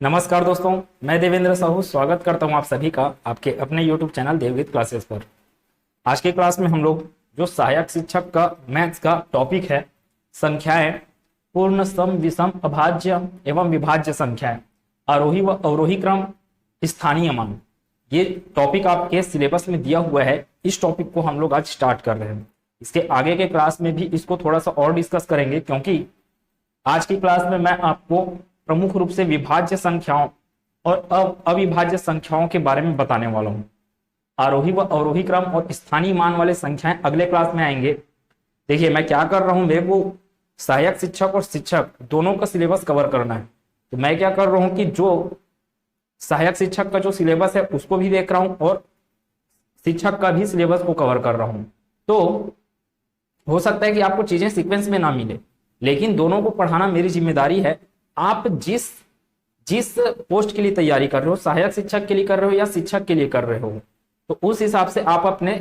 नमस्कार दोस्तों, मैं देवेंद्र साहू स्वागत करता हूं आप सभी का आपके अपने YouTube चैनल देवविद क्लासेस पर। आज के क्लास में हम लोग जो सहायक शिक्षक का मैथ्स का टॉपिक है, संख्याएं, पूर्ण, सम, विषम, अभाज्य एवं विभाज्य संख्याएं, आरोही व अवरोही क्रम, स्थानीय मान, ये टॉपिक आपके सिलेबस में दिया हुआ है। इस टॉपिक को हम लोग आज स्टार्ट कर रहे हैं। इसके आगे के क्लास में भी इसको थोड़ा सा और डिस्कस करेंगे, क्योंकि आज की क्लास में मैं आपको प्रमुख रूप से विभाज्य संख्याओं और अविभाज्य संख्याओं के बारे में बताने वाला हूं। आरोही व अवरोही क्रम और स्थानीय मान वाले संख्याएं अगले क्लास में आएंगे। देखिए मैं क्या कर रहा हूं, वो सहायक शिक्षक और शिक्षक दोनों का सिलेबस कवर करना है। तो मैं क्या कर रहा हूं कि जो सहायक शिक्षक का जो सिलेबस है उसको भी देख रहा हूं और शिक्षक का भी सिलेबस को कवर कर रहा हूं। तो हो सकता है कि आपको चीजें सीक्वेंस में ना मिले, लेकिन दोनों को पढ़ाना मेरी जिम्मेदारी है। आप जिस पोस्ट के लिए तैयारी कर रहे हो, सहायक शिक्षक के लिए कर रहे हो या शिक्षक के लिए कर रहे हो, तो उस हिसाब से आप अपने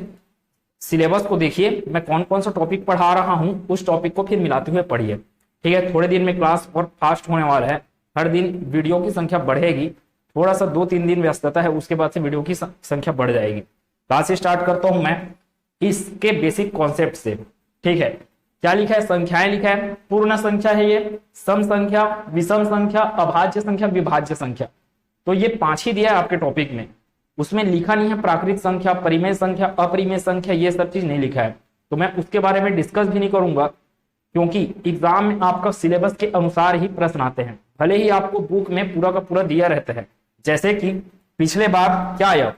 सिलेबस को देखिए। मैं कौन कौन सा टॉपिक पढ़ा रहा हूं, उस टॉपिक को फिर मिलाते हुए पढ़िए। ठीक है, थोड़े दिन में क्लास और फास्ट होने वाला है। हर दिन वीडियो की संख्या बढ़ेगी। थोड़ा सा 2-3 दिन व्यस्तता है, उसके बाद से वीडियो की संख्या बढ़ जाएगी। क्लास स्टार्ट करता हूं मैं इसके बेसिक कॉन्सेप्ट से। ठीक है, क्या लिखा है? संख्याएं लिखा है। पूर्ण संख्या है ये, सम संख्या, विषम संख्या, अभाज्य संख्या, विभाज्य संख्या। तो ये 5 ही दिया है आपके टॉपिक में। उसमें लिखा नहीं है प्राकृत संख्या, परिमेय संख्या, अपरिमेय संख्या, ये सब चीज नहीं लिखा है। तो मैं उसके बारे में डिस्कस भी नहीं करूंगा, क्योंकि एग्जाम में आपका सिलेबस के अनुसार ही प्रश्न आते हैं। भले ही आपको बुक में पूरा का पूरा दिया रहता है। जैसे कि पिछले बार क्या आया?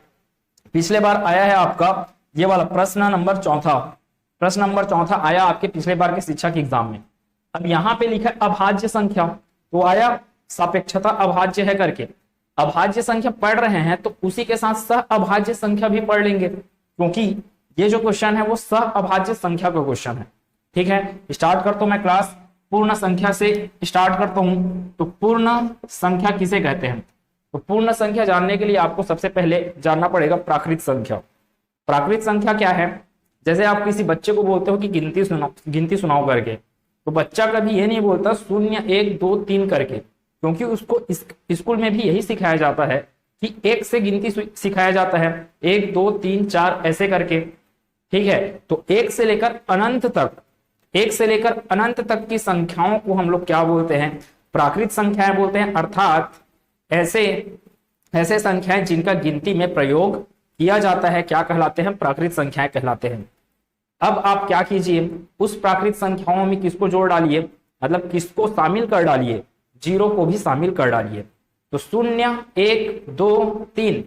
पिछले बार आया है आपका ये वाला प्रश्न नंबर 4 आया आपके पिछले बार के शिक्षक एग्जाम में। अब यहाँ पे लिखा है अभाज्य संख्या, तो आया सापेक्षता अभाज्य है करके। अभाज्य संख्या पढ़ रहे हैं तो उसी के साथ सह अभाज्य संख्या भी पढ़ लेंगे, क्योंकि ये जो क्वेश्चन है वो सह अभाज्य संख्या का क्वेश्चन है। ठीक है, स्टार्ट करता हूं मैं क्लास। पूर्ण संख्या से स्टार्ट करता हूं। तो पूर्ण संख्या किसे कहते हैं? तो पूर्ण संख्या जानने के लिए आपको सबसे पहले जानना पड़ेगा प्राकृत संख्या। प्राकृत संख्या क्या है? जैसे आप किसी बच्चे को बोलते हो कि गिनती सुनाओ करके, तो बच्चा कभी ये नहीं बोलता 0 1 2 3 करके, क्योंकि उसको स्कूल में भी यही सिखाया जाता है कि 1 से गिनती सिखाया जाता है, 1 2 3 4 ऐसे करके। ठीक है, तो 1 से लेकर अनंत तक की संख्याओं को हम लोग क्या बोलते हैं? प्राकृत संख्याएं बोलते हैं। अर्थात ऐसे संख्याएं जिनका गिनती में प्रयोग किया जाता है क्या कहलाते हैं? प्राकृत संख्याएं कहलाते हैं। अब आप क्या कीजिए, उस प्राकृत संख्याओं में किसको जोड़ डालिए, मतलब किसको शामिल कर डालिए? 0 को भी शामिल कर डालिए। तो 0 1 2 3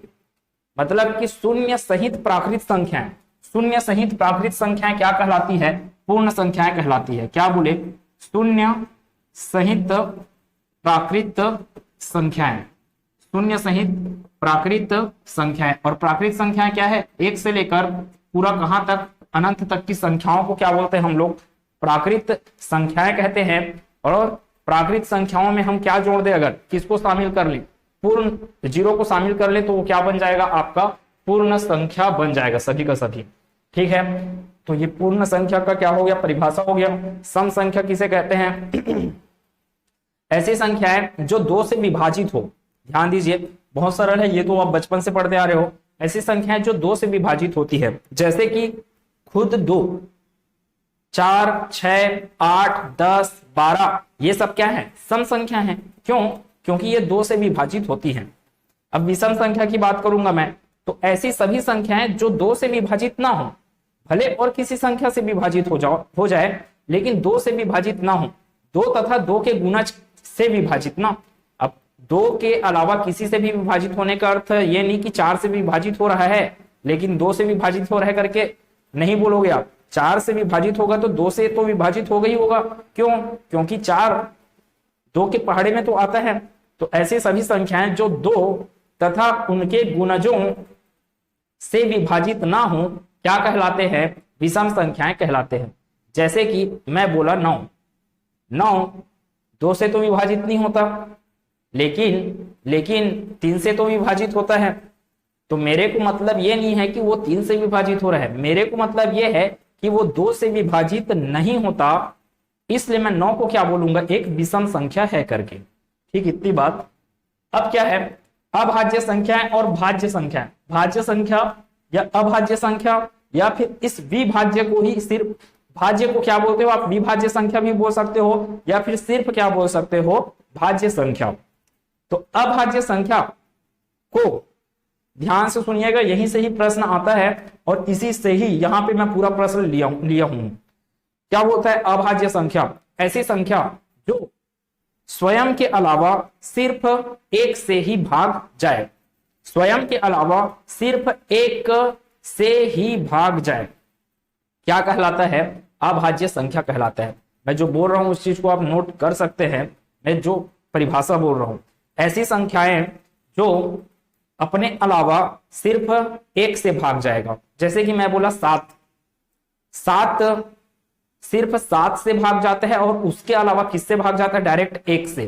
मतलब कि 0 सहित प्राकृत संख्याएं, 0 सहित प्राकृत संख्याएं क्या कहलाती है? पूर्ण संख्याएं कहलाती है। क्या बोले? 0 सहित प्राकृत संख्याएं, 0 सहित प्राकृत संख्याएं। और प्राकृत संख्याएं क्या है? 1 से लेकर पूरा कहां तक? अनंत तक की संख्याओं को क्या बोलते हैं हम लोग? प्राकृत संख्याएं कहते हैं। और प्राकृत संख्याओं में हम क्या जोड़ दे? अगर किसको शामिल कर ले? पूर्ण 0 को शामिल कर ले तो वो क्या बन जाएगा? आपका पूर्ण संख्या बन जाएगा, सभी का सभी। ठीक है, तो ये पूर्ण संख्या का क्या हो गया? परिभाषा हो गया। सम संख्या किसे कहते हैं? ऐसी संख्याएं जो 2 से विभाजित हो। ध्यान दीजिए, बहुत सरल है, ये तो आप बचपन से पढ़ते आ रहे हो। ऐसी संख्याएं जो 2 से विभाजित होती है, जैसे कि खुद 2, 4 6 8 10 12, ये सब क्या है? सम संख्या है। क्यों? क्योंकि ये 2 से विभाजित होती हैं। अब विषम संख्या की बात करूंगा मैं, तो ऐसी सभी संख्याएं जो 2 से विभाजित ना हो, भले और किसी संख्या से विभाजित हो जाए, लेकिन 2 से विभाजित ना हो, 2 तथा 2 के गुणज से विभाजित ना। अब 2 के अलावा किसी से भी विभाजित होने का अर्थ ये नहीं कि 4 से विभाजित हो रहा है लेकिन 2 से विभाजित हो रहा है करके नहीं बोलोगे आप। 4 से विभाजित होगा तो 2 से तो विभाजित होगा ही होगा। क्यों? क्योंकि 4 2 के पहाड़े में तो आता है। तो ऐसी सभी संख्याएं जो 2 तथा उनके गुणजों से विभाजित ना हो क्या कहलाते हैं? विषम संख्याएं कहलाते हैं। जैसे कि मैं बोला 9 2 से तो विभाजित नहीं होता, लेकिन 3 से तो विभाजित होता है। तो मेरे को मतलब ये नहीं है कि वो 3 से विभाजित हो रहा है, मेरे को मतलब ये है कि वो 2 से विभाजित नहीं होता, इसलिए मैं 9 को क्या बोलूंगा? एक विषम संख्या है करके। ठीक, इतनी बात अब क्या है, अभाज्य संख्याएं और भाज्य संख्याएं, भाज्य संख्या या अभाज्य संख्या या फिर इस विभाज्य को ही सिर्फ, भाज्य को क्या बोलते हो आप, विभाज्य संख्या भी बोल सकते हो या फिर सिर्फ क्या बोल सकते हो, भाज्य संख्या। तो अभाज्य संख्या को ध्यान से सुनिएगा, यहीं से ही प्रश्न आता है और इसी से ही यहां पे मैं पूरा प्रश्न लिया हूं। क्या बोलता है, अभाज्य संख्या ऐसी संख्या जो स्वयं के अलावा सिर्फ एक से ही भाग जाए, स्वयं के अलावा सिर्फ एक से ही भाग जाए, क्या कहलाता है, अभाज्य संख्या कहलाता है। मैं जो बोल रहा हूं उस चीज को आप नोट कर सकते हैं, मैं जो परिभाषा बोल रहा हूं, ऐसी संख्याएं जो अपने अलावा सिर्फ एक से भाग जाएगा। जैसे कि मैं बोला सात, सात सिर्फ सात से भाग जाता है और उसके अलावा किससे भाग जाता है, डायरेक्ट एक से।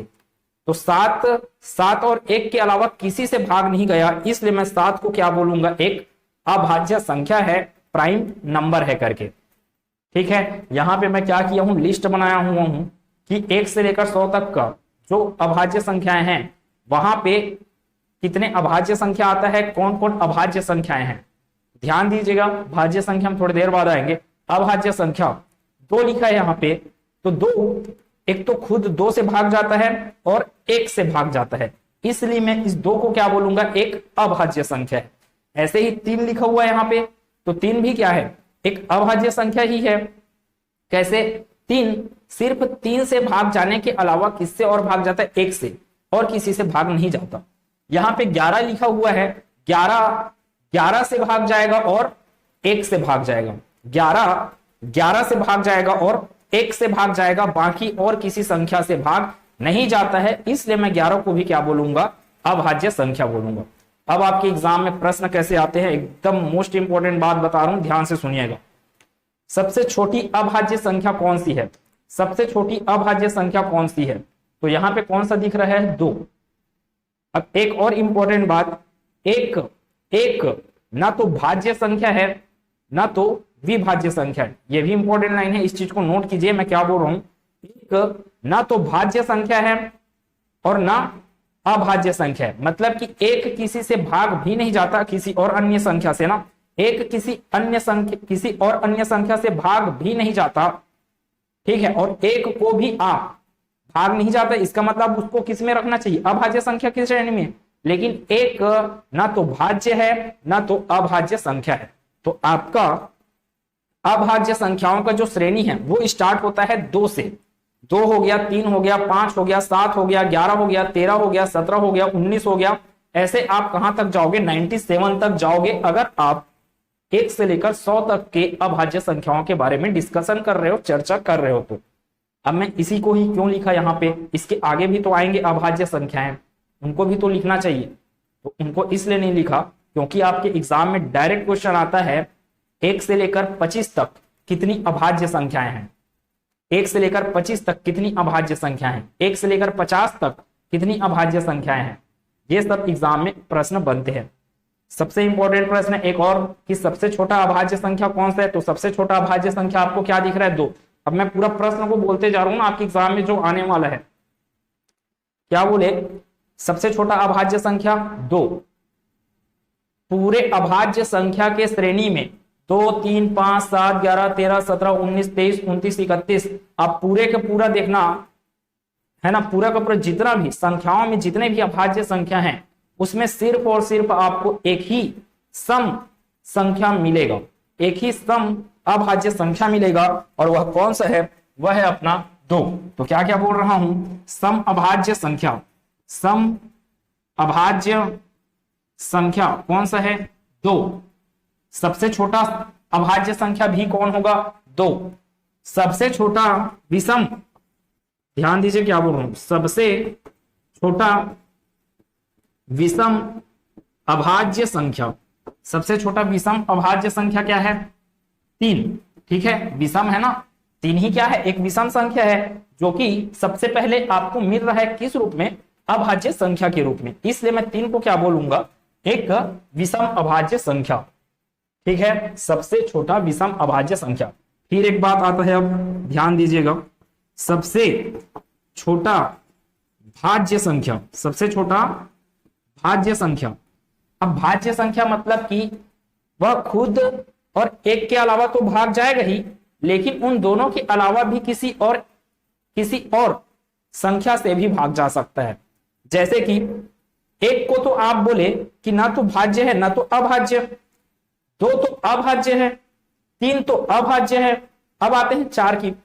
तो सात, सात और एक के अलावा किसी से भाग नहीं गया, इसलिए मैं सात को क्या बोलूंगा, एक अभाज्य संख्या है, प्राइम नंबर है करके। ठीक है, यहां पे मैं क्या किया हूं, लिस्ट बनाया हुआ हूं कि 1 से लेकर 100 तक का जो अभाज्य संख्याएं हैं वहां पे कितने अभाज्य संख्या आता है, कौन कौन अभाज्य संख्याएं हैं। ध्यान दीजिएगा, भाज्य संख्या हम थोड़ी देर बाद आएंगे। अभाज्य संख्या दो लिखा है यहाँ पे, तो दो, एक तो खुद 2 से भाग जाता है और 1 से भाग जाता है, इसलिए मैं इस 2 को क्या बोलूंगा, एक अभाज्य संख्या है। ऐसे ही 3 लिखा हुआ है यहाँ पे, तो 3 भी क्या है, एक अभाज्य संख्या ही है। कैसे, 3 सिर्फ 3 से भाग जाने के अलावा किससे और भाग जाता है, 1 से, और किसी से भाग नहीं जाता। यहाँ पे 11 लिखा हुआ है, 11 से भाग जाएगा और 1 से भाग जाएगा, 11 से भाग जाएगा और 1 से भाग जाएगा, बाकी और किसी संख्या से भाग नहीं जाता है, इसलिए मैं 11 को भी क्या बोलूंगा, अभाज्य संख्या बोलूंगा। अब आपके एग्जाम में प्रश्न कैसे आते हैं, एकदम मोस्ट इंपॉर्टेंट बात बता रहा हूं, ध्यान से सुनिएगा। सबसे छोटी अभाज्य संख्या कौन सी है, सबसे छोटी अभाज्य संख्या कौन सी है, तो यहां पे कौन सा दिख रहा है, 2। अब एक और इंपॉर्टेंट बात, एक ना तो भाज्य संख्या है ना तो विभाज्य संख्या है, ये भी इंपॉर्टेंट लाइन है, इस चीज को नोट कीजिए मैं क्या बोल रहा हूं। एक ना तो भाज्य संख्या है और ना अभाज्य संख्या है, मतलब कि एक किसी से भाग भी नहीं जाता किसी और अन्य संख्या से ना, एक किसी और अन्य संख्या से भाग भी नहीं जाता, ठीक है, और एक को भी आप भाग नहीं जाता, इसका मतलब उसको किस में रखना चाहिए, अभाज्य संख्या की श्रेणी में। लेकिन एक ना तो भाज्य है ना तो अभाज्य संख्या है, तो आपका अभाज्य संख्याओं का जो श्रेणी है वो स्टार्ट होता है 2 से। 2 हो गया, 3 हो गया, 5 हो गया, 7 हो गया, 11 हो गया, 13 हो गया, 17 हो गया, 19 हो गया, ऐसे आप कहां तक जाओगे, 97 तक जाओगे, अगर आप 1 से लेकर 100 तक के अभाज्य संख्याओं के बारे में डिस्कशन कर रहे हो, चर्चा कर रहे हो। तो अब मैं इसी को ही क्यों लिखा यहाँ पे, इसके आगे भी तो आएंगे अभाज्य संख्याएं, उनको भी तो लिखना चाहिए, तो उनको इसलिए नहीं लिखा क्योंकि आपके एग्जाम में डायरेक्ट क्वेश्चन आता है 1 से लेकर 25 तक कितनी अभाज्य संख्याएं हैं, 1 से लेकर 25 तक कितनी अभाज्य संख्याएं हैं, 1 से लेकर 50 तक कितनी अभाज्य संख्याएं हैं, ये सब एग्जाम में प्रश्न बनते हैं। सबसे इंपॉर्टेंट प्रश्न एक और कि सबसे छोटा अभाज्य संख्या कौन सा है, तो सबसे छोटा अभाज्य संख्या आपको क्या दिख रहा है, 2। अब मैं पूरा प्रश्न को बोलते जा रहा हूं ना, आपके एग्जाम में जो आने वाला है, क्या बोले, सबसे छोटा अभाज्य संख्या 2, पूरे अभाज्य संख्या के श्रेणी में 2, 3, 5, 7, 11, 13, 17, 19, 23, 29, 31, आप पूरे का पूरा देखना है ना, पूरा का पूरा जितना भी संख्याओं में जितने भी अभाज्य संख्या हैं उसमें सिर्फ और सिर्फ आपको एक ही सम संख्या मिलेगा, एक ही सम अभाज्य संख्या मिलेगा, और वह कौन सा है, वह है अपना 2। तो क्या क्या बोल रहा हूं, सम अभाज्य संख्या, सम अभाज्य संख्या कौन सा है, 2। सबसे छोटा अभाज्य संख्या भी कौन होगा, 2। सबसे छोटा विषम, ध्यान दीजिए क्या बोल रहा हूं, सबसे छोटा विषम अभाज्य संख्या, सबसे छोटा विषम अभाज्य संख्या क्या है, 3। ठीक है, विषम है ना, 3 ही क्या है, एक विषम संख्या है जो कि सबसे पहले आपको मिल रहा है किस रूप में, अभाज्य संख्या के रूप में, इसलिए मैं 3 को क्या बोलूंगा, एक विषम अभाज्य संख्या। ठीक है, सबसे छोटा विषम अभाज्य संख्या। फिर एक बात आता है, अब ध्यान दीजिएगा, सबसे छोटा भाज्य संख्या, सबसे छोटा भाज्य संख्या। अब भाज्य संख्या मतलब कि वह खुद और एक के अलावा तो भाग जाएगा ही, लेकिन उन दोनों के अलावा भी किसी और संख्या से भी भाग जा सकता है। जैसे कि एक को तो आप बोले कि ना तो भाज्य है ना तो अभाज्य, दो तो अभाज्य है, तीन तो अभाज्य है। अब आते हैं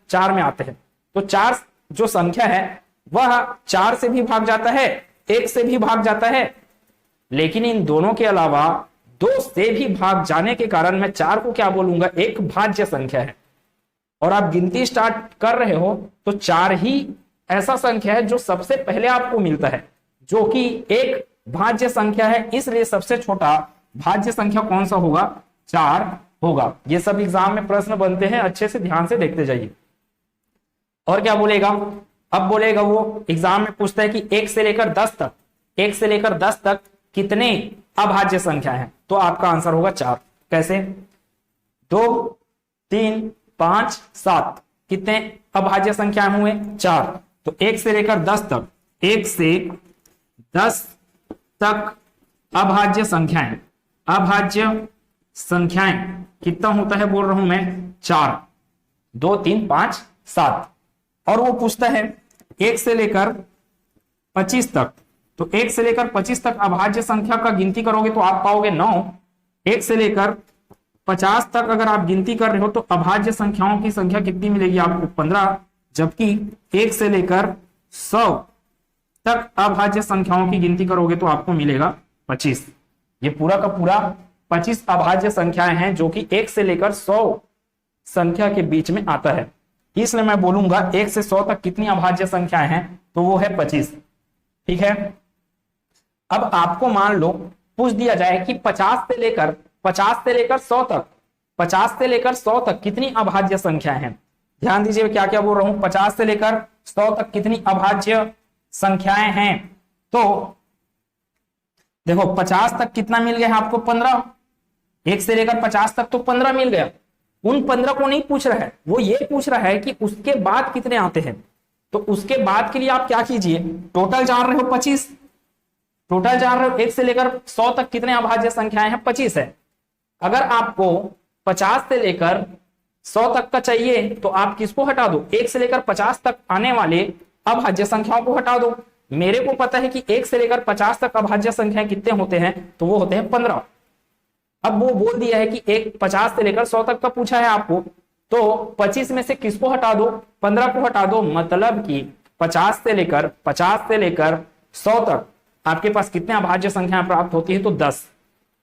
चार में आते हैं, तो चार जो संख्या है वह चार से भी भाग जाता है, एक से भी भाग जाता है, लेकिन इन दोनों के अलावा दो से भी भाग जाने के कारण मैं चार को क्या बोलूंगा, एक भाज्य संख्या है। और आप गिनती स्टार्ट कर रहे हो तो चार ही ऐसा संख्या है जो सबसे पहले आपको मिलता है, जो कि एक भाज्य संख्या है, इसलिए सबसे छोटा भाज्य संख्या कौन सा होगा, चार होगा। ये सब एग्जाम में प्रश्न बनते हैं, अच्छे से ध्यान से देखते जाइए। और क्या बोलेगा, अब बोलेगा वो एग्जाम में पूछता है कि 1 से लेकर 10 तक, 1 से लेकर 10 तक कितने अभाज्य संख्या है, तो आपका आंसर होगा 4। कैसे, 2 3 5 7 कितने अभाज्य संख्या हुए, 4। तो 1 से लेकर 10 तक, 1 से 10 तक अभाज्य संख्याएं, अभाज्य संख्याएं कितना होता है बोल रहा हूं मैं, 4, 2 3 5 7। और वो पूछता है 1 से लेकर 25 तक, तो 1 से लेकर 25 तक अभाज्य संख्या का गिनती करोगे तो आप पाओगे 9। 1 से लेकर 50 तक अगर आप गिनती कर रहे हो तो अभाज्य संख्याओं की संख्या कितनी मिलेगी आपको, 15। जबकि 1 से लेकर 100 तक अभाज्य संख्याओं की गिनती करोगे तो आपको मिलेगा 25। ये पूरा का पूरा 25 अभाज्य संख्याएं हैं जो कि 1 से लेकर 100 संख्या के बीच में आता है। इसलिए मैं बोलूंगा 1 से 100 तक कितनी अभाज्य संख्याएं हैं, तो वो है 25। ठीक है। अब आपको मान लो पूछ दिया जाए कि 50 से लेकर 100 तक, 50 से लेकर 100 तक कितनी अभाज्य संख्याएं हैं। ध्यान दीजिए क्या क्या बोल रहा हूं, 50 से लेकर 100 तक कितनी अभाज्य संख्याएं हैं। तो देखो 50 तक कितना मिल गया है आपको, 15। 1 से लेकर 50 तक तो 15 मिल गया। उन 15 को नहीं पूछ रहा है, वो ये पूछ रहा है कि उसके बाद कितने आते हैं। तो उसके बाद के लिए आप क्या कीजिए, टोटल जान रहे हो 25, टोटल जान रहे हो 1 से लेकर 100 तक कितने अभाज्य संख्याएं हैं, 25 है। अगर आपको 50 से लेकर 100 तक का चाहिए तो आप किसको हटा दो, 1 से लेकर 50 तक आने वाले अभाज्य संख्याओं को हटा दो। मेरे को पता है कि 1 से लेकर 50 तक अभाज्य संख्याएं कितने होते हैं, तो वो होते हैं 15। अब वो बोल दिया है कि 50 से लेकर 100 तक का पूछा है आपको, तो 25 में से किसको हटा दो, 15 को हटा दो। मतलब कि 50 से लेकर 100 तक आपके पास कितने अभाज्य संख्याएं प्राप्त होती है, तो 10।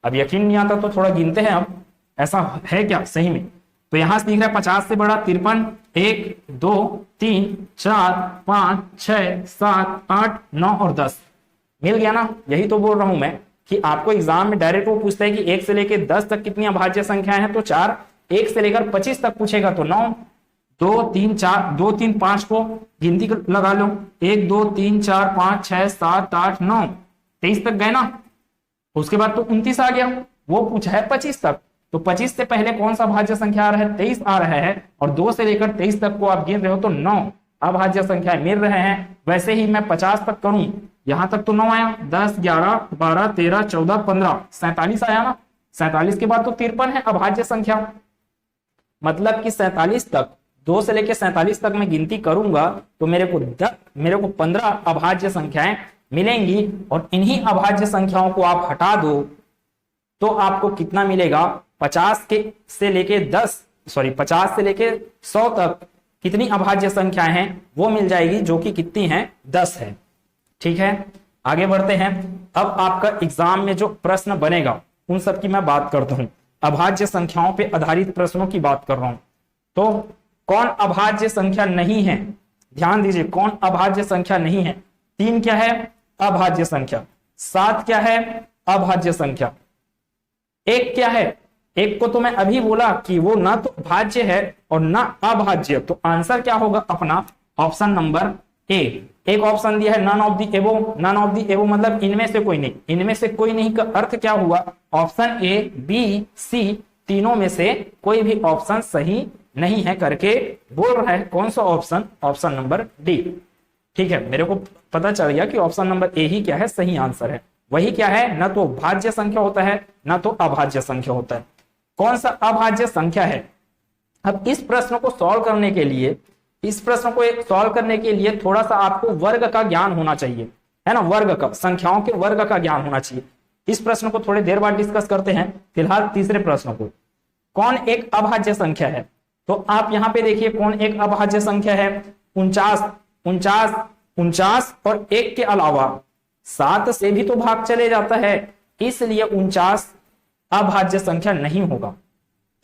अब यकीन नहीं आता तो थोड़ा गिनते हैं, अब ऐसा है क्या सही में। तो यहां से दिख रहा है 50 से बड़ा 53, 1 2 3 4 5 6 7 8 9 और 10 मिल गया ना। यही तो बोल रहा हूं मैं कि आपको एग्जाम में डायरेक्ट वो पूछता है कि 1 से लेकर 10 तक कितनी अभाज्य संख्याएं हैं, तो 4। 1 से लेकर 25 तक पूछेगा तो 9। 2 3 4 2 3 5 को गिनती लगा लो, 1 2 3 4 5 6 7 8 9 23 तक गए ना। उसके बाद तो 29 आ गया, वो पूछा है 25 तक। तो 25 से पहले कौन सा अभाज्य संख्या आ रहा है, 23 आ रहा है। और 2 से लेकर 23 तक को आप गिन रहे हो तो 9 अभाज्य संख्या मिल रहे हैं। वैसे ही मैं 50 तक करूं, यहां तक तो 9 आया, 10 11 12 13 14 15 47 आया ना। 47 के बाद तो 53 है अभाज्य संख्या। मतलब कि 47 तक, 2 से लेकर 47 तक मैं गिनती करूंगा तो मेरे को 15 अभाज्य संख्याएं मिलेंगी। और इन्हीं अभाज्य संख्याओं को आप हटा दो तो आपको कितना मिलेगा, 50 से लेके 100 तक कितनी अभाज्य संख्याएं हैं वो मिल जाएगी, जो कि कितनी है, 10 है। ठीक है, आगे बढ़ते हैं। अब आपका एग्जाम में जो प्रश्न बनेगा उन सब की मैं बात करता हूं। अभाज्य संख्याओं पे आधारित प्रश्नों की बात कर रहा हूं। तो कौन अभाज्य संख्या नहीं है, ध्यान दीजिए, कौन अभाज्य संख्या नहीं है। 3 क्या है, अभाज्य संख्या। 7 क्या है, अभाज्य संख्या। 1 क्या है, 1 को तो मैं अभी बोला कि वो ना तो भाज्य है और ना अभाज्य। तो आंसर क्या होगा अपना, ऑप्शन नंबर ए। एक ऑप्शन दिया है नन ऑफ दी एबो, नन ऑफ दी एबो मतलब इनमें से कोई नहीं। इनमें से कोई नहीं का अर्थ क्या हुआ, ऑप्शन ए बी सी तीनों में से कोई भी ऑप्शन सही नहीं है करके बोल रहा है। कौन सा ऑप्शन, ऑप्शन नंबर डी। ठीक है, मेरे को पता चल गया कि ऑप्शन नंबर ए ही क्या है, सही आंसर है। वही क्या है, न तो भाज्य संख्या होता है न तो अभाज्य संख्या होता है। कौन सा अभाज्य संख्या है? अब इस प्रश्न को सॉल्व करने के लिए, थोड़ा सा आपको वर्ग का ज्ञान होना चाहिए, है ना, वर्ग का, संख्याओं के वर्ग का ज्ञान होना चाहिए। इस प्रश्न को थोड़ी देर बाद डिस्कस करते हैं। फिलहाल तीसरे प्रश्न को, कौन एक अभाज्य संख्या है? तो आप यहां पे देखिए कौन एक अभाज्य संख्या है। 49 और 1 के अलावा 7 से भी तो भाग चले जाता है, इसलिए 49 अभाज्य संख्या नहीं होगा।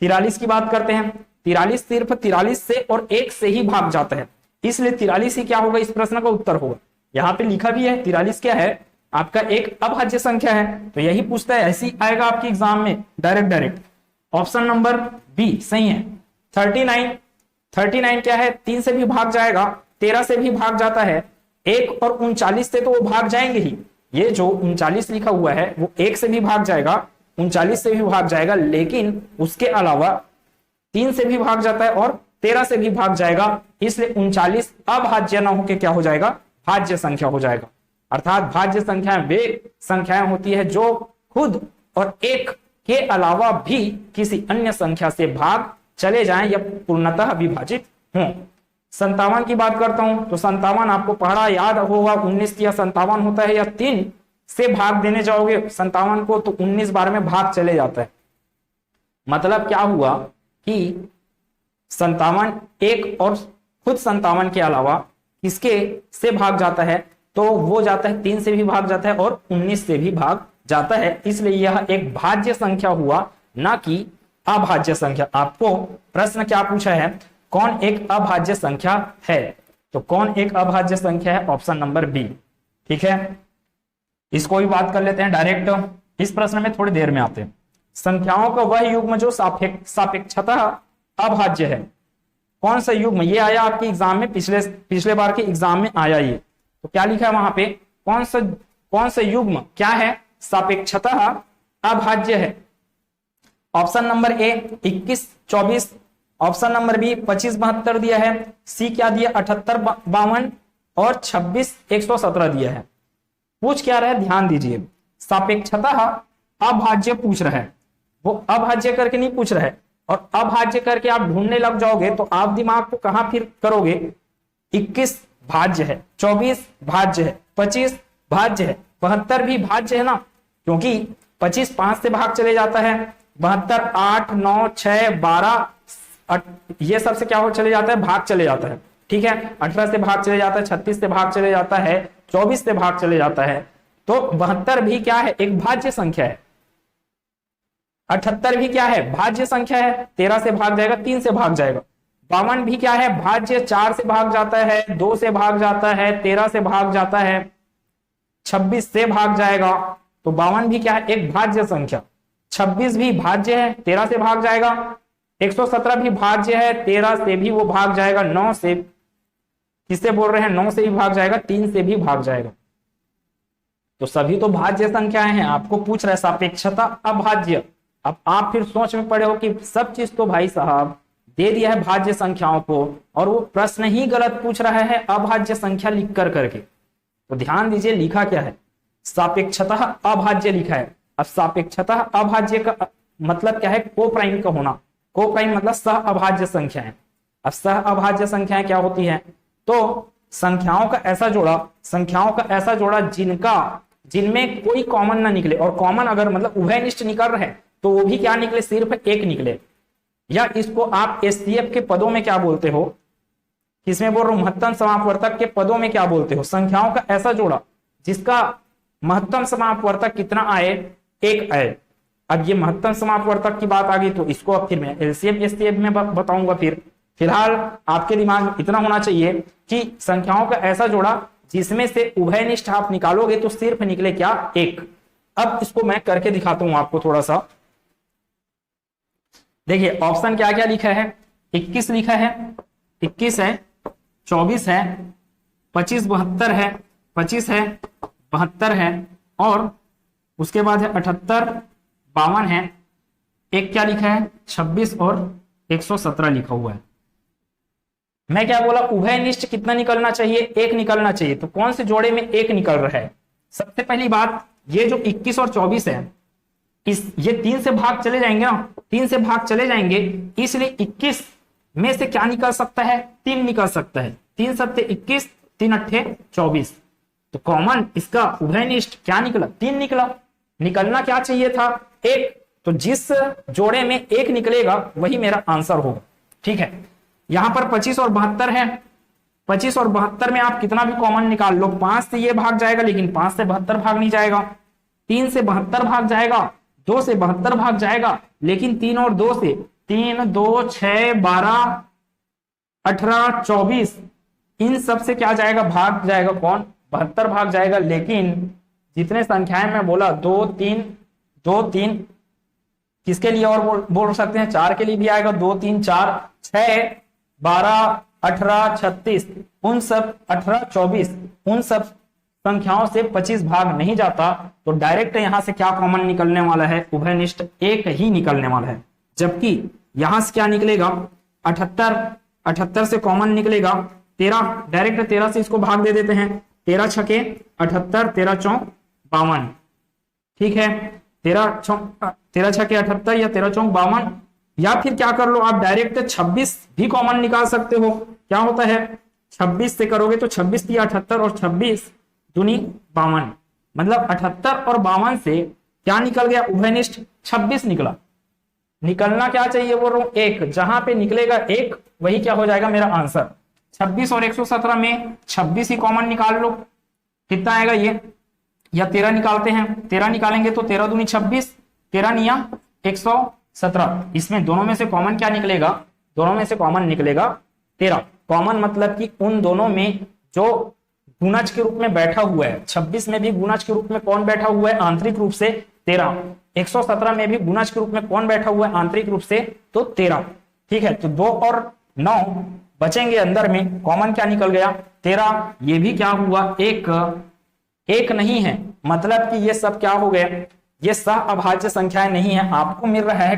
43 की बात करते हैं, 43 सिर्फ 43 से और 1 से ही भाग जाता है, इसलिए 43 ही क्या होगा, इस प्रश्न का उत्तर होगा। यहां पे लिखा भी है 43 क्या है, आपका एक अभाज्य संख्या है, तो यही पूछता है, ऐसी आएगा आपके एग्जाम में डायरेक्ट। ऑप्शन नंबर बी सही है। 39 क्या है, 3 से भी भाग जाएगा, 13 से भी भाग जाता है, 1 और 39 से तो वो भाग जाएंगे ही। ये जो 39 लिखा हुआ है वो 1 से भी भाग जाएगा, 39 से भी भाग जाएगा, लेकिन उसके अलावा 3 से भी भाग जाता है और 13 से भी भाग जाएगा, इसलिए 39 अभाज्य ना होकर क्या हो जाएगा, भाज्य संख्या हो जाएगा। अर्थात भाज्य संख्याएं वे संख्याएं होती है जो खुद और 1 के अलावा भी किसी अन्य संख्या से भाग चले जाएं या पूर्णतः विभाजित हों। 57 की बात करता हूं तो 57 आपको पढ़ा याद होगा, 19 या 57 होता है, या 3 से भाग देने जाओगे 57 को तो 19 बार में भाग चले जाता है। मतलब क्या हुआ कि 57 1 और खुद 57 के अलावा किसके से भाग जाता है, तो वो जाता है 3 से भी भाग जाता है और 19 से भी भाग जाता है, इसलिए यह एक भाज्य संख्या हुआ, ना कि अभाज्य संख्या। आपको प्रश्न क्या पूछा है, कौन एक अभाज्य संख्या है, तो कौन एक अभाज्य संख्या है, ऑप्शन नंबर बी। ठीक है, इसको भी बात कर लेते हैं डायरेक्ट। इस प्रश्न में थोड़ी देर में आते हैं। संख्याओं का वह युग्म जो सापेक्षतः अभाज्य है, कौन सा युग्म? ये आया आपके एग्जाम में, पिछले बार के एग्जाम में आया ये, तो क्या लिखा है वहां पे, कौन सा युग्म क्या है, सापेक्षतः अभाज्य है? Option number A 21 24, option number B 25 72 दिया है, सी क्या दिया 78 52 और 26 117 दिया है। पूछ क्या रहा है, ध्यान दीजिए, सापेक्षतः अभाज्य पूछ रहा है, वो अभाज्य करके नहीं पूछ रहा है। और अभाज्य करके आप ढूंढने लग जाओगे तो आप दिमाग को कहां फिर करोगे, 21 भाज्य है, 24 भाज्य है, 25 भाज्य है, 72 भी भाज्य है ना, क्योंकि 25 5 से भाग चले जाता है, 72 8 9 6 12 ये सबसे क्या हो चले जाता है, भाग चले जाता है। ठीक है, 18 से भाग चले जाता है, 36 से भाग चले जाता है, 24 से भाग चले जाता है, तो 72 भी क्या है, एक भाज्य संख्या है। 78 भी क्या है, भाज्य संख्या है, 13 से भाग जाएगा, 3 से भाग जाएगा। 52 भी क्या है, भाज्य, 4 से भाग जाता है, 2 से भाग जाता है, 13 से भाग जाता है, 26 से भाग जाएगा, तो 52 भी क्या है, एक भाज्य संख्या। 26 भी भाज्य है, 13 से भाग जाएगा, 117 भी भाज्य है, 13 से भी वो भाग जाएगा, 9 से, किससे बोल रहे हैं, 9 से भी भाग जाएगा, 3 से भी भाग जाएगा, तो सभी तो भाज्य संख्याएं हैं। आपको पूछ रहा है सापेक्षता अभाज्य। अब आप फिर सोच में पड़े हो कि सब चीज तो भाई साहब दे दिया है भाज्य संख्याओं को, और वो प्रश्न ही गलत पूछ रहा है अभाज्य संख्या लिख कर करके। तो ध्यान दीजिए लिखा क्या है, सापेक्षतः अभाज्य लिखा है। अब सापेक्षतः अभाज्य का मतलब क्या है, को प्राइम का होना। को प्राइम मतलब सह अभाज्य संख्याएं। अब सह अभाज्य संख्याएं क्या होती है, तो संख्याओं का ऐसा जोड़ा जिनमें कोई कॉमन ना निकले, और कॉमन अगर मतलब उभयनिष्ठ निकल रहे तो वो भी क्या निकले, सिर्फ एक निकले। या इसको आप एससीएफ के पदों में क्या बोलते हो, किसमें बोल रहा हूं, महत्तम समापवर्तक के पदों में क्या बोलते हो, संख्याओं का ऐसा जोड़ा जिसका महत्तम समापवर्तक कितना आए, एक आए। अब ये महत्तम समापवर्तक की बात आ गई तो इसको अब फिर मैं एलसीएम एससीएफ में बताऊंगा। फिलहाल आपके दिमाग में इतना होना चाहिए कि संख्याओं का ऐसा जोड़ा जिसमें से उभयनिष्ठ आप निकालोगे तो सिर्फ निकले क्या, एक। अब इसको मैं करके दिखाता हूं आपको थोड़ा सा। देखिए ऑप्शन क्या क्या लिखा है, 21 लिखा है, 21 है, 24 है, 25 72 है, 25 है, 72 है, और उसके बाद है 78 52 है, एक क्या लिखा है 26 और 117 लिखा हुआ है। मैं क्या बोला, उभयनिष्ठ कितना निकलना चाहिए, एक निकलना चाहिए। तो कौन से जोड़े में एक निकल रहा है? सबसे पहली बात, ये जो 21 और 24 है, ये 3 से भाग चले जाएंगे ना, 3 से भाग चले जाएंगे, इसलिए 21 में से क्या निकल सकता है, 3 निकल सकता है। 3 सत्ते 21, 3 अट्ठे 24। तो कॉमन इसका उभयनिष्ठ क्या निकला, 3 निकला। निकलना क्या चाहिए था, 1। तो जिस जोड़े में 1 निकलेगा वही मेरा आंसर होगा। ठीक है, यहां पर 25 और 72 है। 25 और 72 में आप कितना भी कॉमन निकाल लो, 5 से ये भाग जाएगा, लेकिन 5 से 72 भाग नहीं जाएगा। 3 से 72 भाग जाएगा, 2 से 72 भाग जाएगा, लेकिन 3 और 2 से, 3 2 6 12 18 24, इन सब से क्या जाएगा, भाग जाएगा कौन, 72 भाग जाएगा। लेकिन जितने संख्याएं मैं बोला, 2 3 2 3, किसके लिए और बोल सकते हैं, 4 के लिए भी आएगा, 2 3 4 6 12 18 36, उन सब 18 24, उन सब संख्याओं से 25 भाग नहीं जाता। तो डायरेक्ट यहां से क्या कॉमन निकलने वाला है, उभयनिष्ठ 1 ही निकलने वाला है। जबकि यहां से क्या निकलेगा, 78 से कॉमन निकलेगा 13, डायरेक्ट 13 से इसको भाग दे देते हैं, 13 छके 78, 13 चौक 52। ठीक है, 13 छके 78 या 13 चौक 52। या फिर क्या कर लो आप, डायरेक्ट 26 भी कॉमन निकाल सकते हो। क्या होता है, 26 से करोगे तो 26 दिया 78 और 26 दूनी 52, मतलब 78 और 52 से क्या निकल गया, उभयनिष्ठ 26 निकला। निकलना क्या चाहिए बोल रहा हूं, 1। जहां पे निकलेगा 1 वही क्या हो जाएगा मेरा आंसर। 26 और 117 में 26 ही कॉमन निकाल लो, कितना आएगा ये, या 13 निकालते हैं, 13 निकालेंगे तो 13 दूनी 26, 13 निया 117। इसमें दोनों में से कॉमन क्या निकलेगा, दोनों में से कॉमन निकलेगा 13। कॉमन मतलब कि उन दोनों में जो गुणज के रूप में बैठा हुआ है, 26 में भी गुणज के रूप में कौन बैठा हुआ है, आंतरिक रूप से 13। 117 में भी गुणज के रूप में कौन बैठा हुआ है, आंतरिक रूप से, तो 13। ठीक है, तो 2 और 9 बचेंगे अंदर में, कॉमन क्या निकल गया 13। ये भी क्या हुआ, एक नहीं है, मतलब कि ये सब क्या हो गए, ये सह अभाज्य संख्याएं नहीं है। आपको मिल रहा है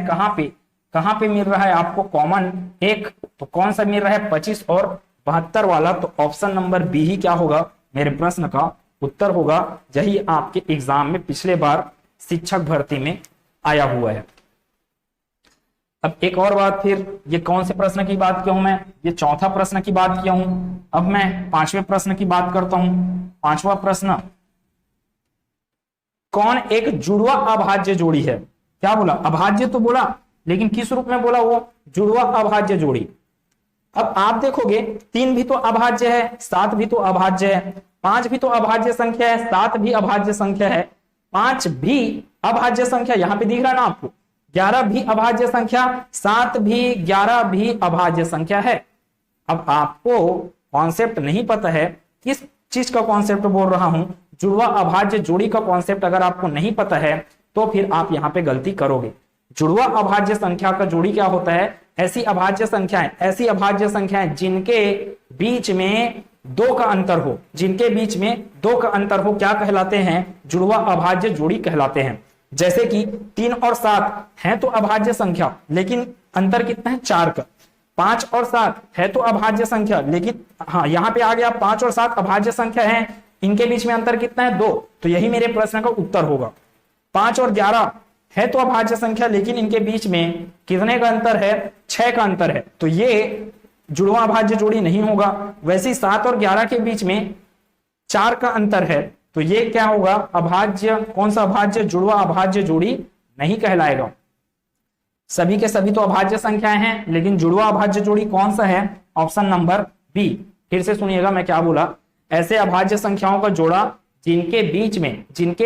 कहां पे मिल रहा है आपको कॉमन 1, तो कौन सा मिल रहा है, 25 और 72 वाला। तो ऑप्शन नंबर बी ही क्या होगा, मेरे प्रश्न का उत्तर होगा। यही आपके एग्जाम में पिछले बार शिक्षक भर्ती में आया हुआ है। अब एक और बात, फिर ये कौन से प्रश्न की बात किया हूं मैं, ये चौथा प्रश्न की बात किया हूं। अब मैं 5वें प्रश्न की बात करता हूं। 5वां प्रश्न, कौन एक जुड़वा अभाज्य जोड़ी है। क्या बोला, अभाज्य तो बोला, लेकिन किस रूप में बोला, वो जुड़वा अभाज्य जोड़ी। अब आप देखोगे 3 भी तो अभाज्य है, 7 भी तो अभाज्य है, 5 भी तो अभाज्य संख्या है, 7 भी अभाज्य संख्या है, 5 भी अभाज्य संख्या, यहां पे दिख रहा है ना आपको, 11 भी अभाज्य संख्या, 7 भी 11 भी अभाज्य संख्या है। अब आपको कॉन्सेप्ट नहीं पता है, किस चीज का कॉन्सेप्ट बोल रहा हूं, जुड़वा अभाज्य जोड़ी का कॉन्सेप्ट अगर आपको नहीं पता है तो फिर आप यहां पे गलती करोगे। जुड़वा अभाज्य संख्या का जोड़ी क्या होता है, ऐसी अभाज्य संख्याएं जिनके बीच में 2 का अंतर हो, जिनके बीच में 2 का अंतर हो, क्या कहलाते हैं, जुड़वा अभाज्य जोड़ी कहलाते हैं। जैसे कि 3 और 7 है तो अभाज्य संख्या, लेकिन अंतर कितना है, 4 का। 5 और 7 है तो अभाज्य संख्या, लेकिन हाँ यहां पे आ गया 5 और 7 अभाज्य संख्या है, इनके बीच में अंतर कितना है, 2। तो यही मेरे प्रश्न का उत्तर होगा। 5 और 11 है तो अभाज्य संख्या, लेकिन इनके बीच में कितने का अंतर है, 6 का अंतर है, तो ये जुड़वा अभाज्य जोड़ी नहीं होगा। वैसे ही 7 और 11 के बीच में 4 का अंतर है, तो ये क्या होगा, अभाज्य, कौन सा अभाज्य, जुड़वा अभाज्य जोड़ी नहीं कहलाएगा। सभी के सभी तो अभाज्य संख्याएं हैं, लेकिन जुड़वा अभाज्य जोड़ी कौन सा है, ऑप्शन नंबर बी। फिर से सुनिएगा मैं क्या बोला, ऐसे अभाज्य संख्याओं का जोड़ा जिनके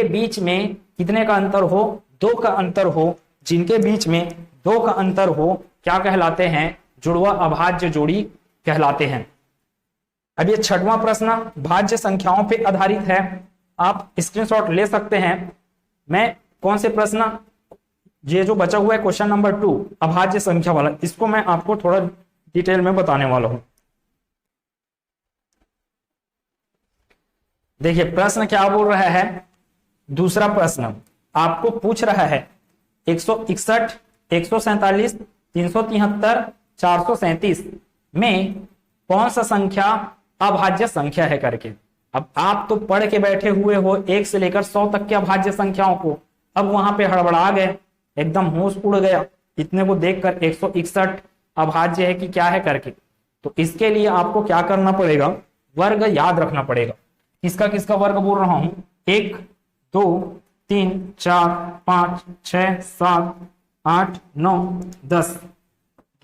बीच में कितने का अंतर हो, 2 का अंतर हो, जिनके बीच में 2 का अंतर हो, क्या कहलाते हैं, जुड़वा अभाज्य जोड़ी कहलाते हैं। अब ये 6वां प्रश्न भाज्य संख्याओं पे आधारित है, आप स्क्रीनशॉट ले सकते हैं। मैं कौन से प्रश्न, ये जो बचा हुआ है क्वेश्चन नंबर 2 अभाज्य संख्या वाला, इसको मैं आपको थोड़ा डिटेल में बताने वाला हूं। देखिए प्रश्न क्या बोल रहा है, दूसरा प्रश्न आपको पूछ रहा है 161, 147, 373, 437 में कौन सा संख्या अभाज्य संख्या है करके। अब आप तो पढ़ के बैठे हुए हो 1 से लेकर 100 तक के अभाज्य संख्याओं को, अब वहां पे हड़बड़ा गए, एकदम होश उड़ गया इतने को देखकर 161 अभाज्य है कि क्या है करके। तो इसके लिए आपको क्या करना पड़ेगा, वर्ग याद रखना पड़ेगा। किसका किसका वर्ग बोल रहा हूं, 1 2 3 4 5 6 7 8 9 10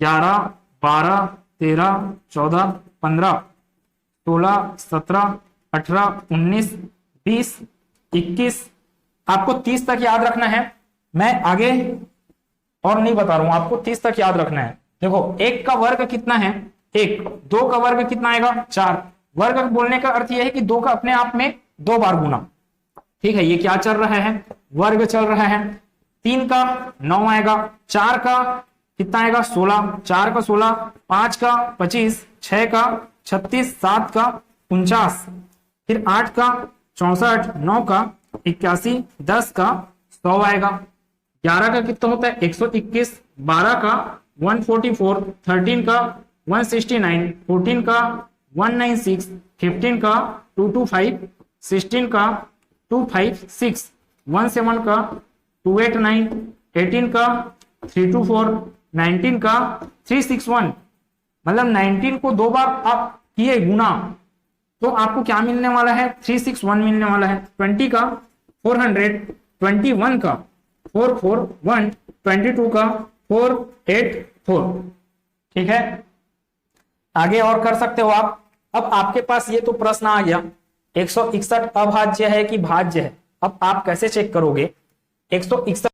11 12 13 14 15 16 17 18 19 20 21, आपको 30 तक याद रखना है। मैं आगे और नहीं बता रहा हूं, आपको 30 तक याद रखना है। देखो 1 का वर्ग कितना है 1, 2 का वर्ग कितना आएगा 4। वर्ग बोलने का अर्थ यह है कि 2 का अपने आप में 2 बार गुना, ठीक है। ये क्या चल रहा है, वर्ग चल रहा है। 3 का 9 आएगा, 4 का कितना आएगा 16, 4 का 16, 5 का 25, 6 का 36, 7 का 49, फिर 8 का 64, 9 का 81, 10 का 100 आएगा। 11 का कितना होता है 121, 12 का 144, 13 का 169, 14 का 196, 15 का 225, 16 का 256, 17 का 289, 18 का 324, 19 का 361। मतलब 19 को 2 बार आप किए गुना तो आपको क्या मिलने वाला है 361 मिलने वाला है। 20 का 400, 21 का 441, 22 का 484, ठीक है। आगे और कर सकते हो आप। अब आपके पास ये तो प्रश्न आ गया 161 अभाज्य है कि भाज्य है। अब आप कैसे चेक करोगे 161